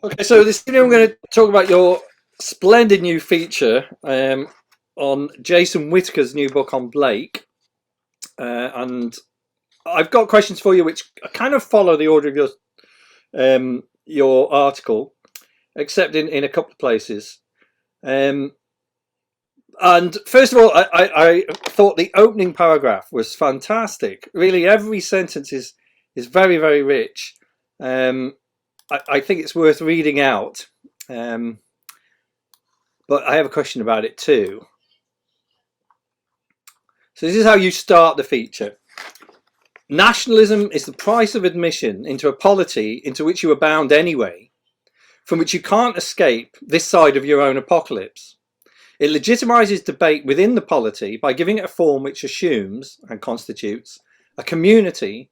Okay, so this evening I'm going to talk about your splendid new feature on Jason Whittaker's new book on Blake. And I've got questions for you which kind of follow the order of your article, except in a couple of places. And first of all, I thought the opening paragraph was fantastic. Really, every sentence is very, very rich. I think it's worth reading out. But I have a question about it too. So this is how you start the feature. Nationalism is the price of admission into a polity into which you are bound anyway, from which you can't escape this side of your own apocalypse. It legitimizes debate within the polity by giving it a form which assumes and constitutes a community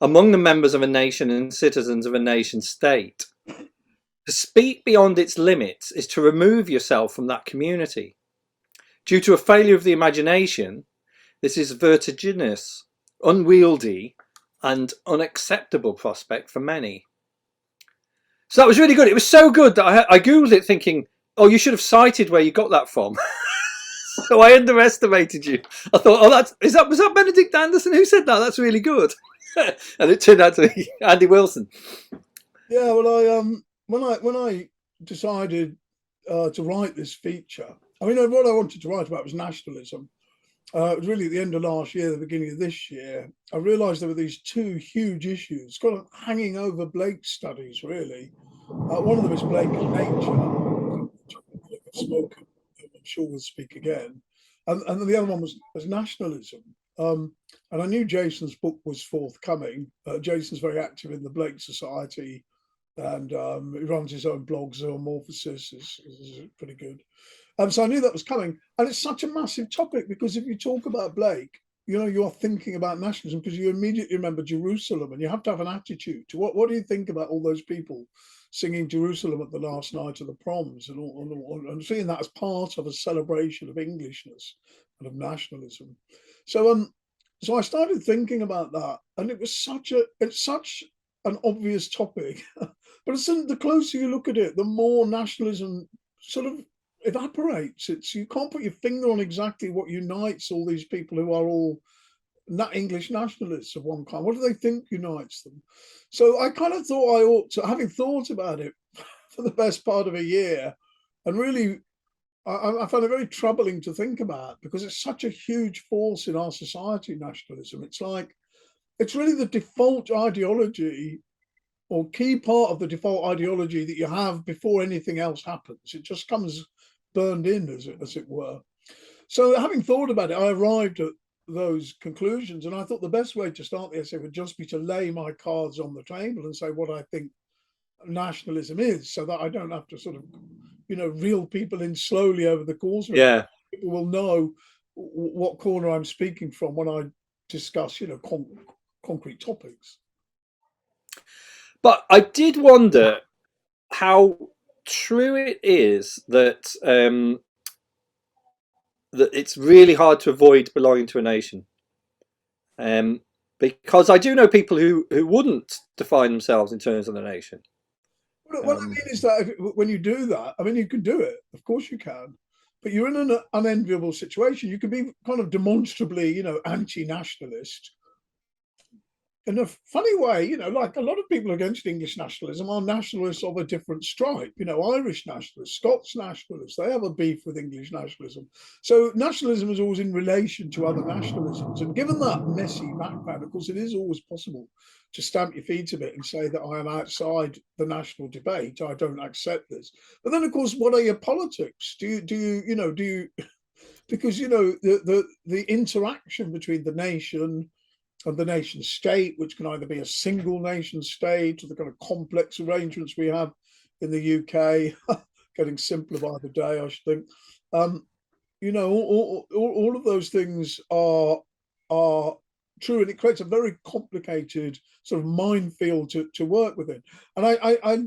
among the members of a nation and citizens of a nation state. To speak beyond its limits is to remove yourself from that community. Due to a failure of the imagination, this is a vertiginous, unwieldy, and unacceptable prospect for many. So that was really good. It was so good that I Googled it thinking, oh, you should have cited where you got that from. So I underestimated you. I thought, oh, was that Benedict Anderson who said that? That's really good. And it turned out to be Andy Wilson. Yeah, well, when I decided to write this feature, I mean, what I wanted to write about was nationalism. It was really at the end of last year, the beginning of this year. I realised there were these two huge issues kind of hanging over Blake's studies, really. One of them is Blake and nature. I've spoken, I'm sure we'll speak again. And then the other one was nationalism. And I knew Jason's book was forthcoming. Jason's very active in the Blake Society, and he runs his own blog. Zoomorphosis is pretty good. So I knew that was coming. And it's such a massive topic because if you talk about Blake, you're thinking about nationalism because you immediately remember Jerusalem, and you have to have an attitude to what do you think about all those people singing Jerusalem at the last night of the proms and seeing that as part of a celebration of Englishness and of nationalism. So I started thinking about that, and it's such an obvious topic, but the closer you look at it, the more nationalism sort of evaporates. You can't put your finger on exactly what unites all these people who are all English nationalists of one kind. What do they think unites them? So I kind of thought I ought to, having thought about it for the best part of a year, and really I find it very troubling to think about because it's such a huge force in our society, nationalism. It's really the default ideology or key part of the default ideology that you have before anything else happens. It just comes burned in, as it were. So having thought about it, I arrived at those conclusions, and I thought the best way to start the essay would just be to lay my cards on the table and say what I think nationalism is, so that I don't have to sort of, reel people in slowly over the course of it. Yeah. People will know what corner I'm speaking from when I discuss, concrete topics. But I did wonder how true it is that that it's really hard to avoid belonging to a nation. Because I do know people who wouldn't define themselves in terms of the nation. What I mean is that when you do that, I mean, you can do it. Of course you can. But you're in an unenviable situation. You can be kind of demonstrably, anti-nationalist. In a funny way, like a lot of people against English nationalism are nationalists of a different stripe. Irish nationalists, Scots nationalists, they have a beef with English nationalism. So nationalism is always in relation to other nationalisms. And given that messy background, of course, it is always possible to stamp your feet a bit and say that I am outside the national debate. I don't accept this. But then, of course, what are your politics? Do you because, the interaction between the nation and the nation state, which can either be a single nation state or the kind of complex arrangements we have in the UK, getting simpler by the day, I should think. All of those things are true, and it creates a very complicated sort of minefield to work within. And I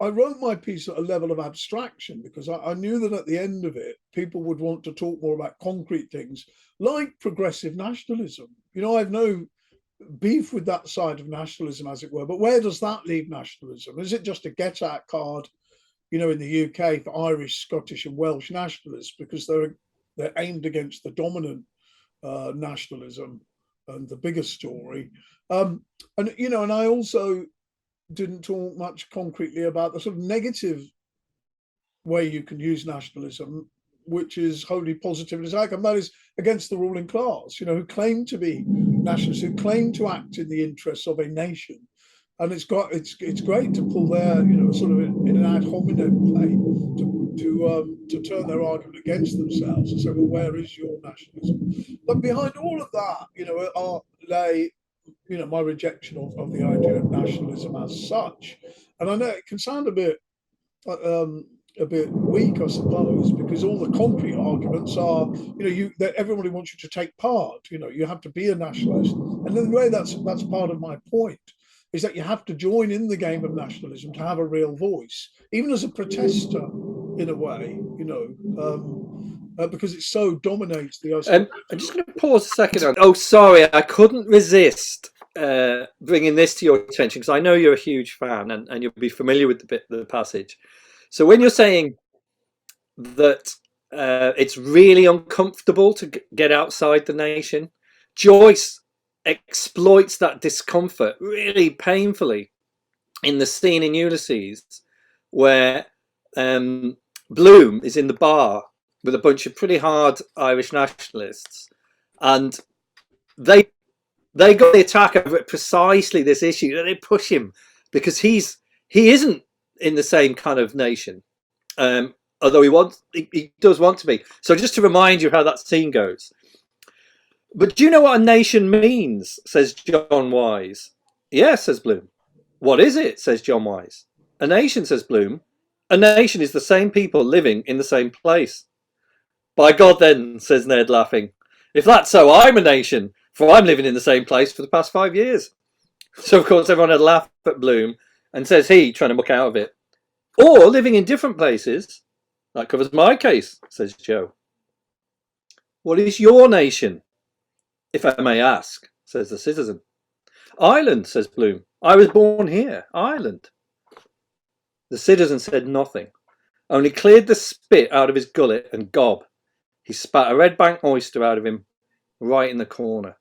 wrote my piece at a level of abstraction because I knew that at the end of it, people would want to talk more about concrete things like progressive nationalism. I have no beef with that side of nationalism, as it were. But where does that leave nationalism? Is it just a get-out card, in the UK for Irish, Scottish, and Welsh nationalists because they're aimed against the dominant nationalism and the bigger story? And I also didn't talk much concretely about the sort of negative way you can use nationalism, which is wholly positive and and that is against the ruling class, who claim to be nationalists, who claim to act in the interests of a nation. And it's great to pull their, sort of in an ad hominem way to turn their argument against themselves and say, well, where is your nationalism? But behind all of that, lay my rejection of the idea of nationalism as such. And I know it can sound a bit weak, I suppose, because all the concrete arguments are, that everybody wants you to take part. You have to be a nationalist, and in a way, that's part of my point, is that you have to join in the game of nationalism to have a real voice, even as a protester, in a way, because it so dominates the. I'm just going to pause a second. Oh, sorry, I couldn't resist bringing this to your attention because I know you're a huge fan and you'll be familiar with the passage. So when you're saying that it's really uncomfortable to get outside the nation, Joyce exploits that discomfort really painfully in the scene in Ulysses where Bloom is in the bar with a bunch of pretty hard Irish nationalists, and they got the attack over precisely this issue. They push him because he isn't in the same kind of nation, although he does want to be. So just to remind you how that scene goes. But do you know what a nation means? Says John Wise. Yeah, says Bloom. What is it? Says John Wise. A nation, says Bloom. A nation is the same people living in the same place. By God then, says Ned, laughing. If that's so, I'm a nation, for I'm living in the same place for the past 5 years. So, of course, everyone had laughed at Bloom, and says he, trying to muck out of it. Or living in different places. That covers my case, says Joe. What is your nation, if I may ask, says the citizen. Ireland, says Bloom. I was born here, Ireland. The citizen said nothing, only cleared the spit out of his gullet and gob. He spat a Red Bank oyster out of him, right in the corner.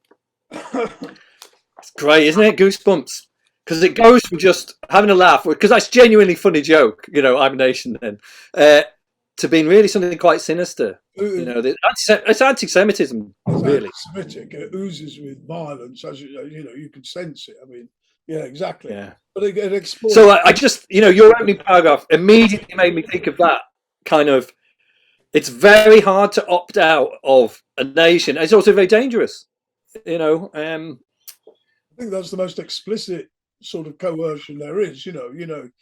It's great, isn't it? Goosebumps. Because it goes from just having a laugh, because that's genuinely funny joke, I'm a nation then, to being really something quite sinister. It's anti-Semitism, really. Anti-Semitic, it oozes with violence, as you can sense it. I mean, yeah, exactly. Yeah. But it explores. So I just, your opening paragraph immediately made me think of that kind of. It's very hard to opt out of a nation. It's also very dangerous. I think that's the most explicit sort of coercion there is. Norman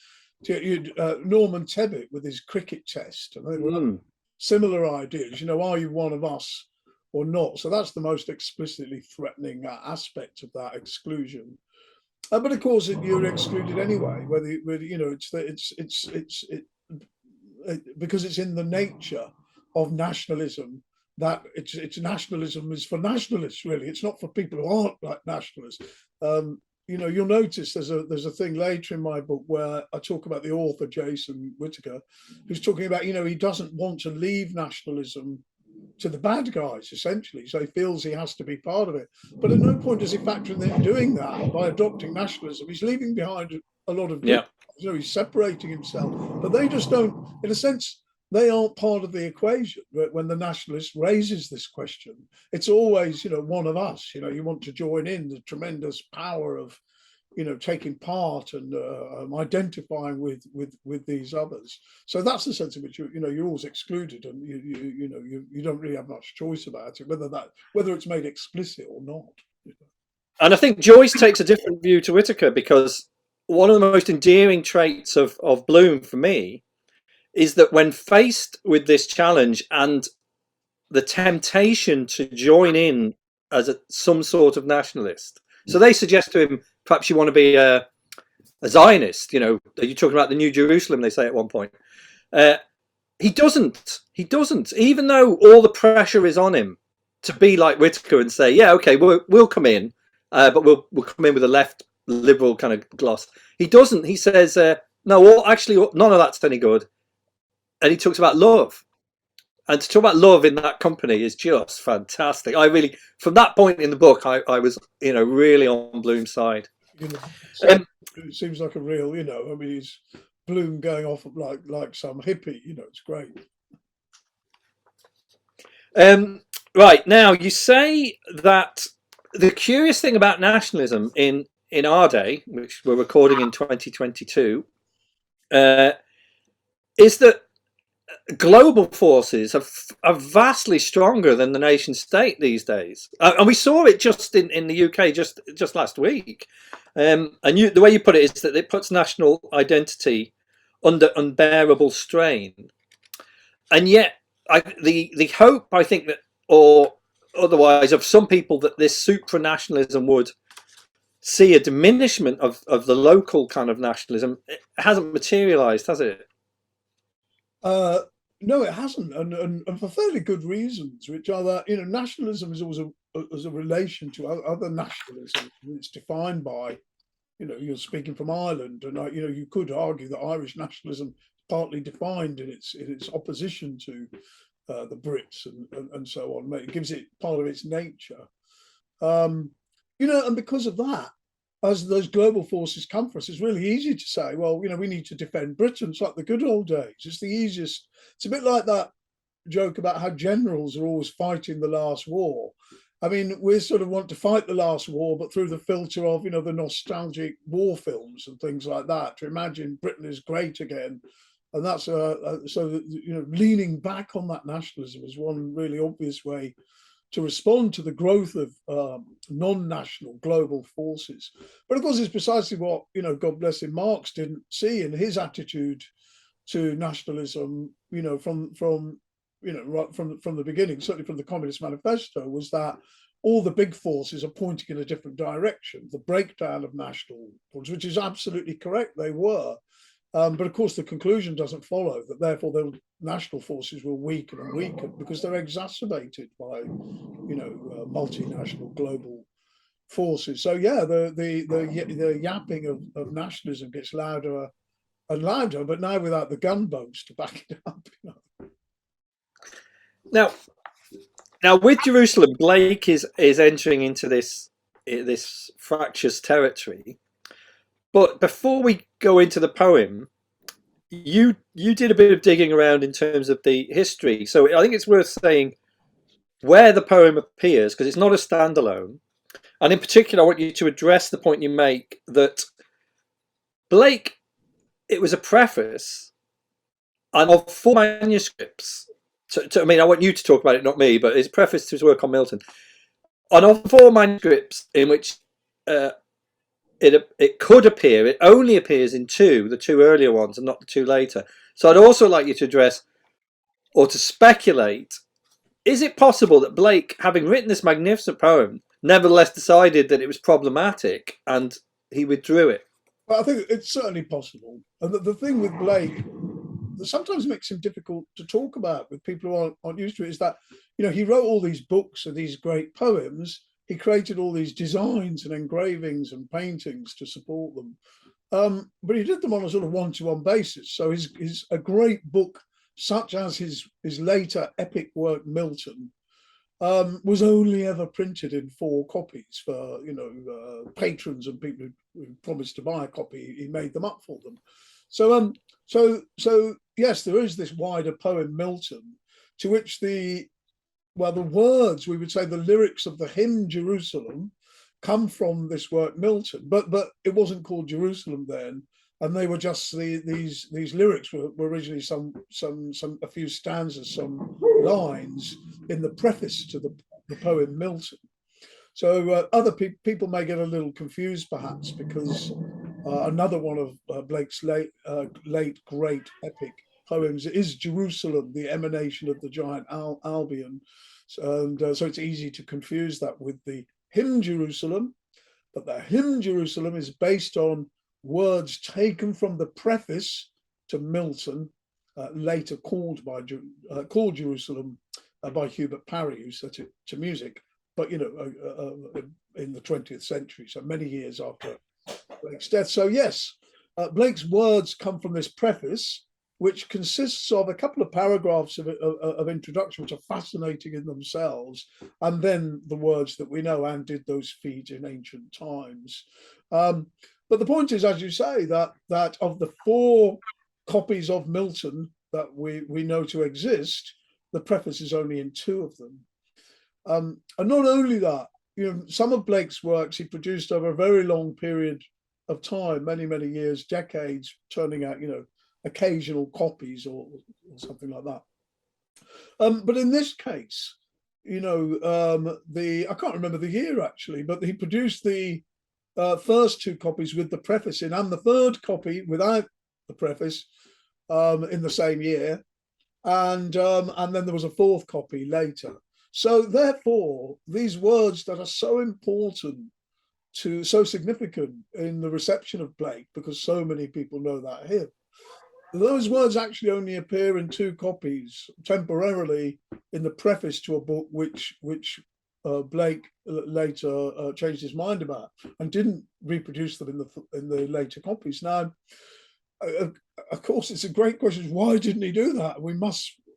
Tebbit with his cricket test, and they were similar ideas. Are you one of us or not? So that's the most explicitly threatening aspect of that exclusion. But of course, you're excluded anyway. Whether it's because it's in the nature of nationalism that it's nationalism is for nationalists. Really, it's not for people who aren't like nationalists. You'll notice there's a thing later in my book where I talk about the author Jason Whittaker, who's talking about he doesn't want to leave nationalism to the bad guys, essentially. So he feels he has to be part of it. But at no point does he factor in doing that by adopting nationalism. He's leaving behind a lot of he's separating himself. But they just don't, in a sense, they aren't part of the equation. When the nationalist raises this question, it's always, one of us. You want to join in the tremendous power of, taking part and identifying with these others. So that's the sense in which you're always excluded, and you don't really have much choice about it, whether it's made explicit or not. And I think Joyce takes a different view to Whittaker, because one of the most endearing traits of Bloom for me is that when faced with this challenge and the temptation to join in as some sort of nationalist, so they suggest to him, perhaps you want to be a Zionist, you're talking about the New Jerusalem, they say at one point. He doesn't, even though all the pressure is on him to be like Whittaker and say, yeah, okay, we'll come in but we'll come in with a left liberal kind of gloss. He doesn't. He says, no, well, actually, none of that's any good. And he talks about love. And to talk about love in that company is just fantastic. I really, from that point in the book, I was, really on Bloom's side. It seems like a real, I mean, he's Bloom going off like some hippie, it's great. Right, now you say that the curious thing about nationalism in our day, which we're recording in 2022, is that global forces are vastly stronger than the nation state these days, and we saw it just in the UK just last week. And the way you put it is that it puts national identity under unbearable strain, and yet the hope, I think, that, or otherwise, of some people, that this supranationalism would see a diminishment of the local kind of nationalism, it hasn't materialized, has it? No, it hasn't, and for fairly good reasons, which are that nationalism is always a relation to other nationalism. It's defined by, you're speaking from Ireland, and you could argue that Irish nationalism is partly defined in its opposition to the Brits and so on. It gives it part of its nature, and because of that, as those global forces come for us, it's really easy to say, well, we need to defend Britain. It's like the good old days. It's the easiest. It's a bit like that joke about how generals are always fighting the last war. I mean, we sort of want to fight the last war, but through the filter of, the nostalgic war films and things like that, to imagine Britain is great again. And that's so, leaning back on that nationalism is one really obvious way to respond to the growth of non-national global forces. But of course, it's precisely what, God bless him, Marx didn't see in his attitude to nationalism, from right from the beginning, certainly from the Communist Manifesto, was that all the big forces are pointing in a different direction, the breakdown of national forces, which is absolutely correct, they were. But of course, the conclusion doesn't follow that therefore the national forces will weaken and weaken, because they're exacerbated by, multinational global forces. So yeah, the yapping of nationalism gets louder and louder, but now without the gunboats to back it up. Now with Jerusalem, Blake is entering into this fractious territory. But before we go into the poem, you did a bit of digging around in terms of the history. So I think it's worth saying where the poem appears, because it's not a standalone. And in particular, I want you to address the point you make that Blake, it was a preface, and of 4 manuscripts. I mean, I want you to talk about it, not me, but it's preface to his work on Milton. And of 4 manuscripts in which it could appear, it only appears in 2, the 2 earlier ones and not the 2 later. So I'd also like you to address, or to speculate, is it possible that Blake, having written this magnificent poem, nevertheless decided that it was problematic and he withdrew it? Well, I think it's certainly possible. And the thing with Blake that sometimes makes him difficult to talk about with people who aren't used to it is that, he wrote all these books and these great poems. He created all these designs and engravings and paintings to support them. But he did them on a sort of one-to-one basis. So a great book, such as his later epic work, Milton, was only ever printed in 4 copies for, patrons and people who promised to buy a copy. He made them up for them. So yes, there is this wider poem, Milton, to which the words, we would say the lyrics of the hymn Jerusalem, come from this work, Milton. But it wasn't called Jerusalem then, and they were just these lyrics were originally a few stanzas, some lines in the preface to the poem Milton. So other people may get a little confused, perhaps, because another one of Blake's late great epic poems is Jerusalem, the emanation of the giant Albion. And so it's easy to confuse that with the hymn Jerusalem. But the hymn Jerusalem is based on words taken from the preface to Milton, later called Jerusalem by Hubert Parry, who set it to music. but in the 20th century, so many years after Blake's death. So yes, Blake's words come from this preface, which consists of a couple of paragraphs of introduction, which are fascinating in themselves, and then the words that we know, and did those feet in ancient times. But the point is, as you say, that of the 4 copies of Milton that we know to exist, the preface is only in 2 of them. And not only that, some of Blake's works he produced over a very long period of time, many, many years, decades, turning out, occasional copies or something like that. But in this case, I can't remember the year actually, but he produced the first 2 copies with the preface in, and the 3rd copy without the preface in the same year, and then there was a 4th copy later. So therefore, these words that are so important so significant in the reception of Blake, because so many people know that hymn, those words actually only appear in 2 copies temporarily in the preface to a book which Blake later changed his mind about and didn't reproduce them in the later copies. Now, of course, it's a great question. Why didn't he do that?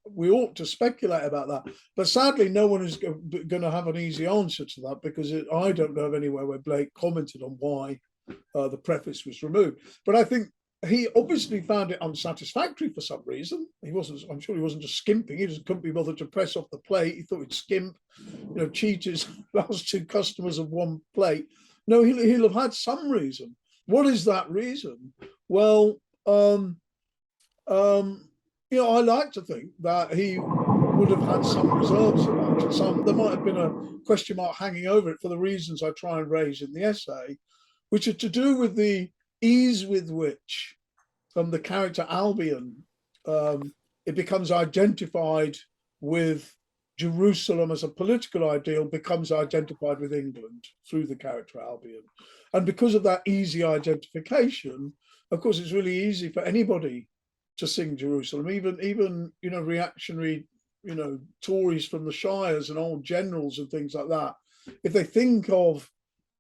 We ought to speculate about that, but sadly, no one is going to have an easy answer to that, because I don't know of anywhere where Blake commented on why the preface was removed. But I think he obviously found it unsatisfactory for some reason. I'm sure he wasn't just skimping. He just couldn't be bothered to press off the plate. He thought he'd skimp, cheat his last 2 customers of 1 plate. No, he'll have had some reason. What is that reason? Well, I like to think that he would have had some reserves about it. There might have been a question mark hanging over it for the reasons I try and raise in the essay, which are to do with the ease with which the character Albion, it becomes identified with Jerusalem as a political ideal, becomes identified with England through the character Albion. And because of that easy identification, of course, it's really easy for anybody to sing Jerusalem, even reactionary, Tories from the shires and old generals and things like that. If they think of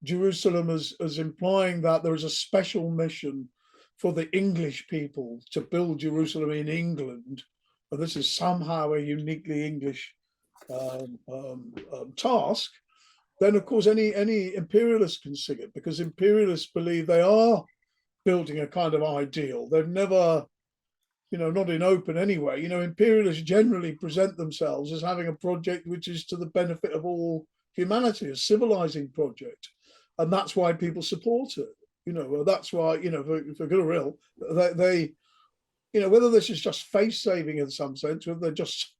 Jerusalem as implying that there is a special mission for the English people to build Jerusalem in England, and this is somehow a uniquely English task, then of course any imperialist can sing it, because imperialists believe they are building a kind of ideal. They've never, not in open anyway, imperialists generally present themselves as having a project which is to the benefit of all humanity, a civilizing project. And that's why people support it. That's why, for good or ill, they whether this is just face saving in some sense, whether they're just,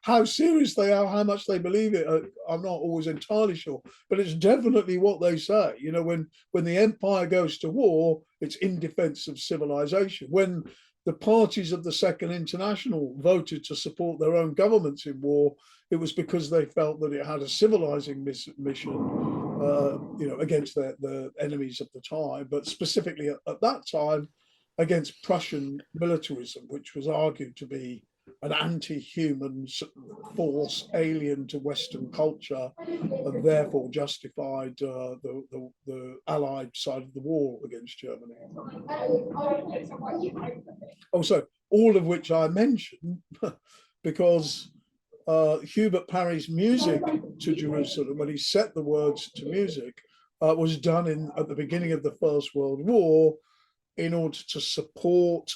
how serious they are, how much they believe it, I'm not always entirely sure. But it's definitely what they say. When the empire goes to war, it's in defense of civilization. When the parties of the Second International voted to support their own governments in war, it was because they felt that it had a civilizing mission, against the enemies of the time, but specifically at that time against Prussian militarism, which was argued to be an anti-human force alien to Western culture, and therefore justified the Allied side of the war against Germany. Also, all of which I mention because Hubert Parry's music to Jerusalem, when he set the words to music, was done at the beginning of the First World War in order to support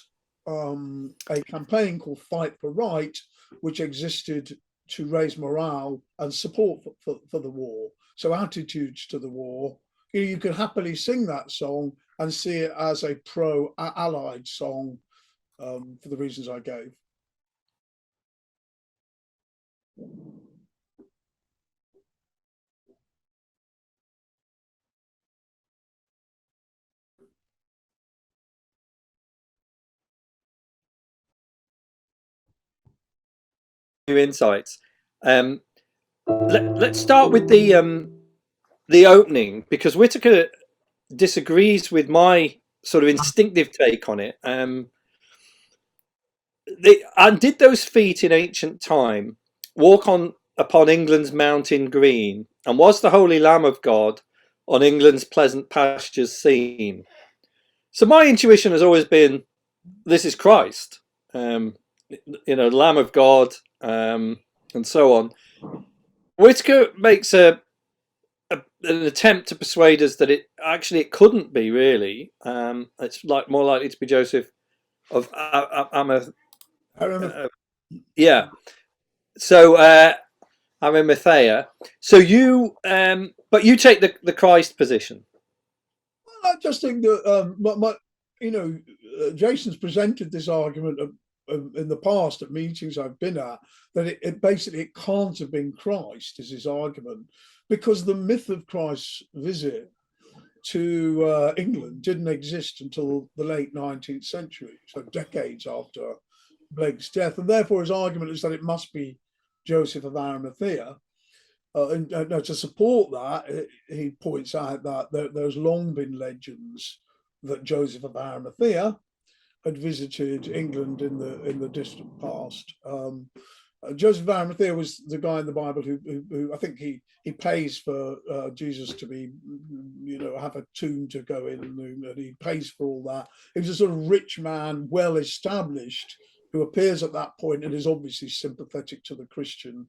a campaign called Fight for Right, which existed to raise morale and support for the war. So attitudes to the war. You could happily sing that song and see it as a pro-Allied song for the reasons I gave. New insights. Let's start with the opening, because Whittaker disagrees with my sort of instinctive take on it. And did those feet in ancient time walk on upon England's mountain green, and was the holy Lamb of God on England's pleasant pastures seen. So my intuition has always been, this is Christ, Lamb of God, and so on. Whittaker makes an attempt to persuade us that it couldn't be really. It's more likely to be Joseph of yeah. So Arimathea. So you, but you take the Christ position. Well, I just think that Jason's presented this argument in the past at meetings I've been at, that it basically it can't have been Christ, is his argument, because the myth of Christ's visit to England didn't exist until the late 19th century, so decades after Blake's death, and therefore his argument is that it must be Joseph of Arimathea. And to support that, he points out that there's long been legends that Joseph of Arimathea had visited England in the distant past. Joseph of Arimathea was the guy in the Bible who I think he pays for Jesus to be, have a tomb to go in, and he pays for all that. He was a sort of rich man, well established, who appears at that point and is obviously sympathetic to the Christian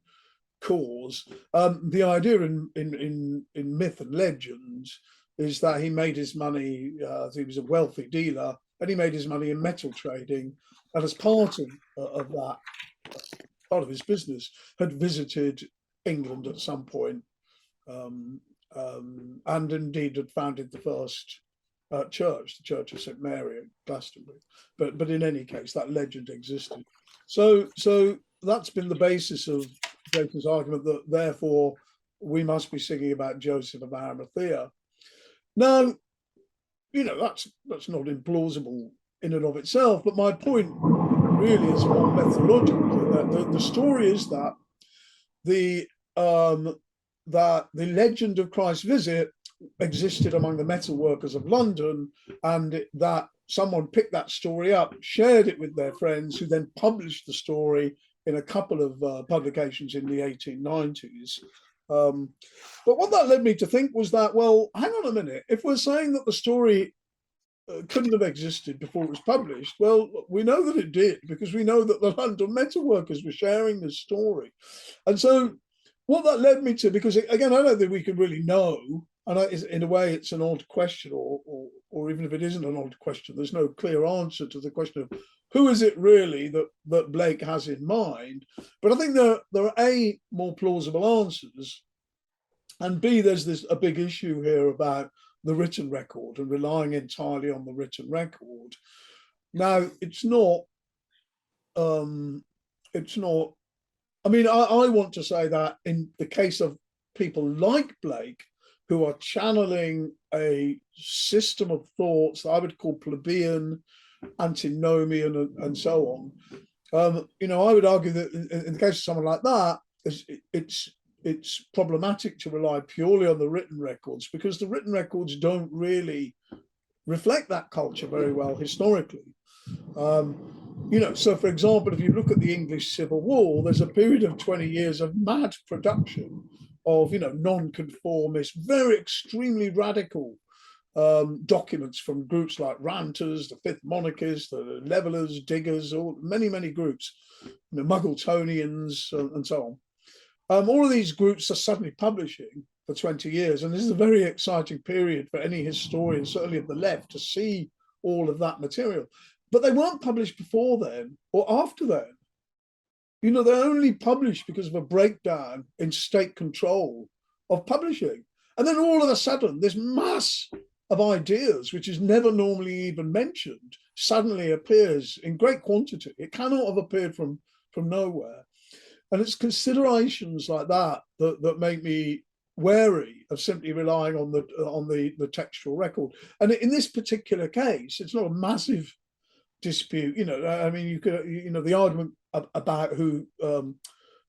cause. The idea in myth and legend is that he made his money, he was a wealthy dealer, and he made his money in metal trading, and as part of that, part of his business, had visited England at some point, and indeed had founded the first church, the Church of St Mary at Glastonbury. But in any case, that legend existed. So that's been the basis of Jason's argument, that therefore we must be singing about Joseph of Arimathea. Now, that's not implausible in and of itself, but my point really is more methodological. That the story is that the legend of Christ's visit existed among the metal workers of London, and that someone picked that story up, shared it with their friends, who then published the story in a couple of publications in the 1890s. But what that led me to think was that, well, hang on a minute, if we're saying that the story couldn't have existed before it was published, well, we know that it did, because we know that the London metalworkers were sharing this story. And so what that led me to, because again, I don't think we can really know, and in a way it's an odd question, or even if it isn't an odd question, there's no clear answer to the question of who is it really that Blake has in mind. But I think there are A, more plausible answers, and B, there's a big issue here about the written record and relying entirely on the written record. Now, it's not. I mean, I want to say that in the case of people like Blake, who are channeling a system of thoughts that I would call plebeian, antinomian, and so on, I would argue that in the case of someone like that, it's problematic to rely purely on the written records, because the written records don't really reflect that culture very well historically. So for example, if you look at the English Civil War, there's a period of 20 years of mad production of, non-conformist, very extremely radical documents from groups like Ranters, the Fifth Monarchists, the Levellers, Diggers, many groups, Muggletonians, and so on. All of these groups are suddenly publishing for 20 years. And this is a very exciting period for any historian, certainly of the left, to see all of that material. But they weren't published before then or after then. They're only published because of a breakdown in state control of publishing. And then all of a sudden, this mass of ideas, which is never normally even mentioned, suddenly appears in great quantity. It cannot have appeared from nowhere. And it's considerations like that make me wary of simply relying on the textual record. And in this particular case, it's not a massive dispute. I mean, you could, the argument about who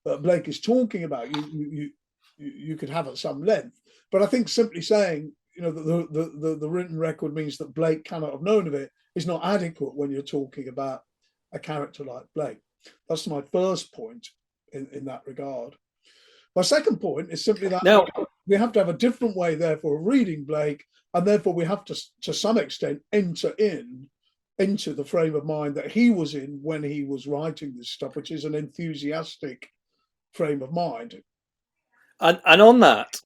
Blake is talking about, you could have at some length. But I think simply saying, that the written record means that Blake cannot have known of it is not adequate when you're talking about a character like Blake. That's my first point in that regard. My second point is simply that Now, we have to have a different way, therefore, of reading Blake, and therefore we have to some extent, enter into the frame of mind that he was in when he was writing this stuff, which is an enthusiastic frame of mind. and on that,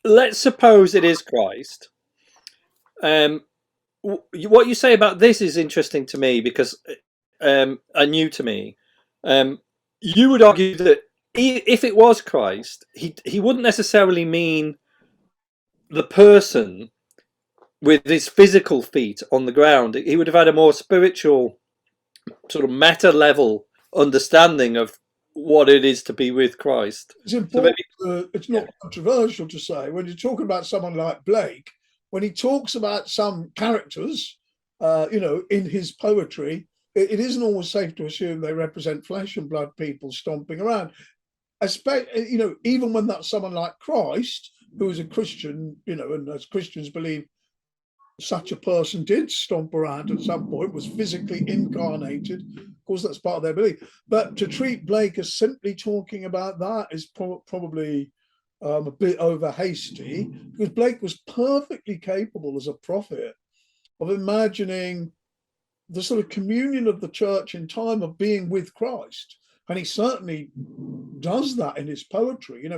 let's suppose it is Christ. What you say about this is interesting to me because and new to me. You would argue that if it was Christ, he wouldn't necessarily mean the person with his physical feet on the ground. He would have had a more spiritual, sort of meta level understanding of what it is to be with Christ. It's important. It's not controversial to say when you're talking about someone like Blake, when he talks about some characters, in his poetry, it isn't always safe to assume they represent flesh and blood people stomping around. Even when that's someone like Christ, who is a Christian, and as Christians believe, such a person did stomp around at some point, was physically incarnated. Of course, that's part of their belief. But to treat Blake as simply talking about that is probably a bit over hasty, because Blake was perfectly capable as a prophet of imagining the sort of communion of the church in time of being with Christ. And he certainly does that in his poetry. He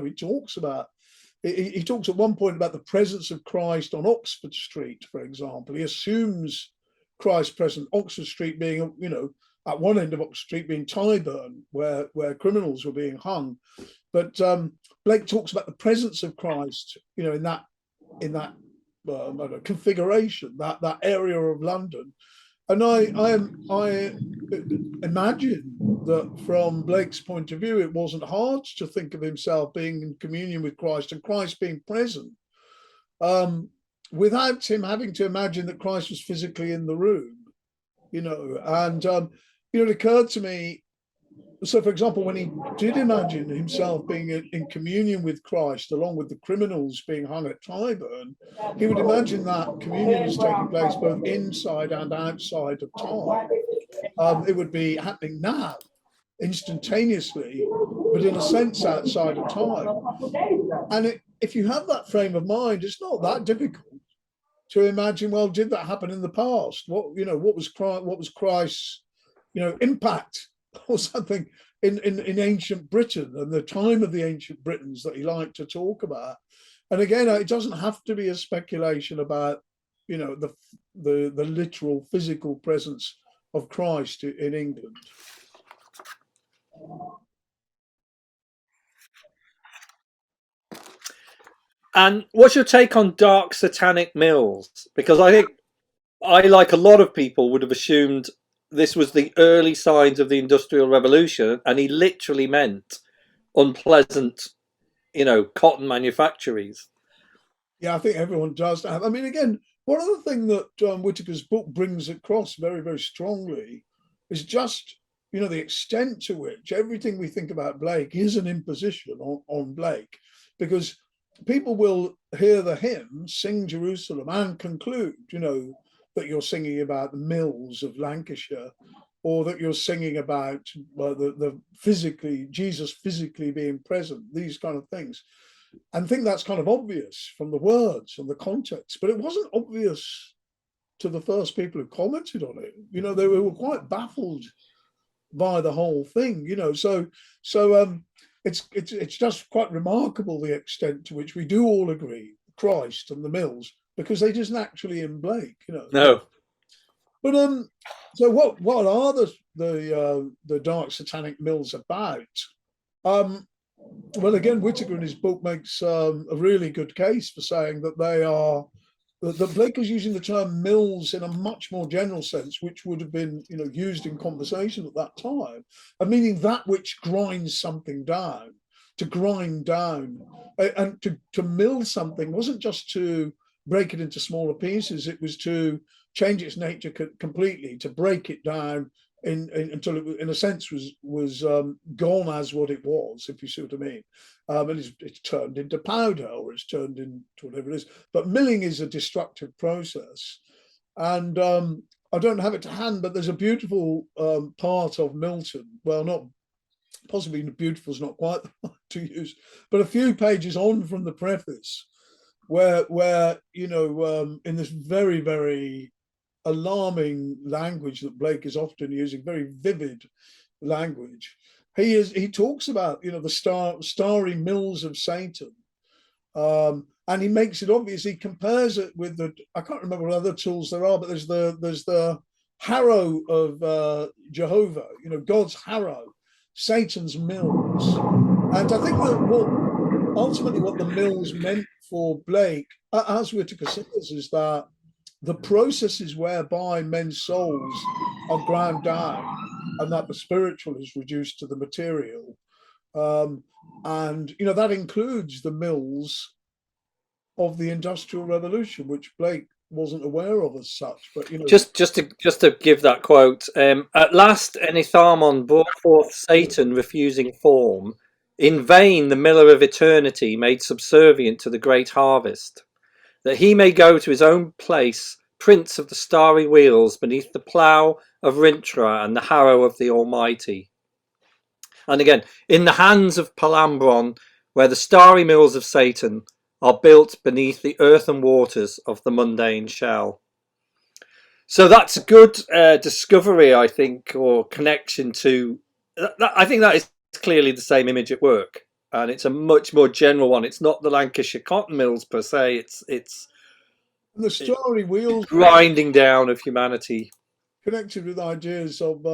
talks at one point about the presence of Christ on Oxford Street, for example. He assumes Christ present, Oxford Street being, at one end of Oxford Street being Tyburn, where criminals were being hung. But Blake talks about the presence of Christ, in that configuration, that area of London. And I imagine that from Blake's point of view, it wasn't hard to think of himself being in communion with Christ and Christ being present, without him having to imagine that Christ was physically in the room, And it occurred to me. So, for example, when he did imagine himself being in communion with Christ, along with the criminals being hung at Tyburn, he would imagine that communion is taking place both inside and outside of time. It would be happening now, instantaneously, but in a sense outside of time. And if you have that frame of mind, it's not that difficult to imagine, well, did that happen in the past? What was Christ's, impact or something in ancient Britain and the time of the ancient Britons that he liked to talk about? And again, it doesn't have to be a speculation about, the literal physical presence of Christ in England. And what's your take on dark satanic mills? Because I think I, like a lot of people, would have assumed this was the early signs of the Industrial Revolution, and he literally meant unpleasant, cotton manufactories. Yeah, I think everyone does have. I mean, again, one other thing that Whittaker's book brings across very, very strongly is just, the extent to which everything we think about Blake is an imposition on Blake, because people will hear the hymn, Sing Jerusalem, and conclude, that you're singing about the mills of Lancashire, or that you're singing about the Jesus physically being present, these kind of things, and think that's kind of obvious from the words and the context. But it wasn't obvious to the first people who commented on it. They were quite baffled by the whole thing. It's just quite remarkable the extent to which we do all agree Christ and the mills, because they just naturally in Blake. No. But so what are the dark satanic mills about? Well, again, Whittaker in his book makes a really good case for saying that they are, that Blake is using the term mills in a much more general sense, which would have been, used in conversation at that time, and meaning that which grinds something down. To grind down and to mill something wasn't just to break it into smaller pieces; it was to change its nature completely, to break it down until it, in a sense, was gone as what it was, if you see what I mean. And it's turned into powder, or it's turned into whatever it is. But milling is a destructive process. And I don't have it to hand, but there's a beautiful part of Milton, well, not possibly beautiful is not quite the word to use, but a few pages on from the preface, where in this very, very alarming language that Blake is often using, very vivid language, he talks about the starry mills of Satan, and he makes it obvious. He compares it with I can't remember what other tools there are, but there's the harrow of Jehovah, God's harrow, Satan's mills. And I think that ultimately what the mills meant for Blake, as Whittaker says, is that the processes whereby men's souls are ground down and that the spiritual is reduced to the material. And that includes the mills of the Industrial Revolution, which Blake wasn't aware of as such. But just to give that quote, at last Enitharmon brought forth Satan refusing form. In vain the miller of eternity made subservient to the great harvest, that he may go to his own place, prince of the starry wheels, beneath the plough of Rintra and the harrow of the Almighty. And again, in the hands of Palambron, where the starry mills of Satan are built beneath the earthen waters of the mundane shell. So that's a good discovery, I think, or connection to... I think that is clearly the same image at work, and it's a much more general one. It's not the Lancashire cotton mills per se. It's the starry wheels grinding down of humanity, connected with ideas of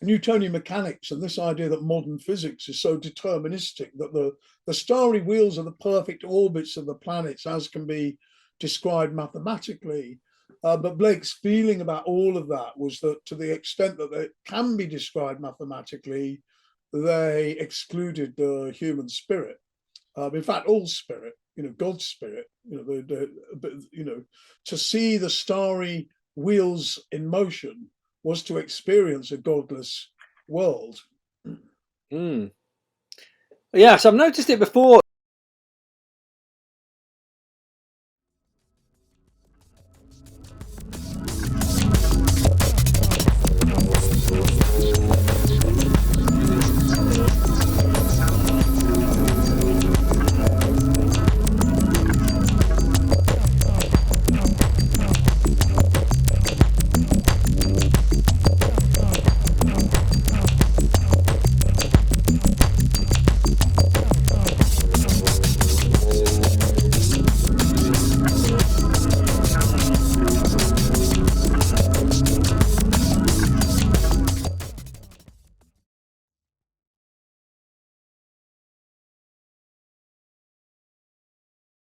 Newtonian mechanics, and this idea that modern physics is so deterministic that the starry wheels are the perfect orbits of the planets as can be described mathematically. But Blake's feeling about all of that was that to the extent that it can be described mathematically, they excluded the human spirit. In fact, all spirit, God's spirit, to see the starry wheels in motion was to experience a godless world. Yes, I've noticed it before.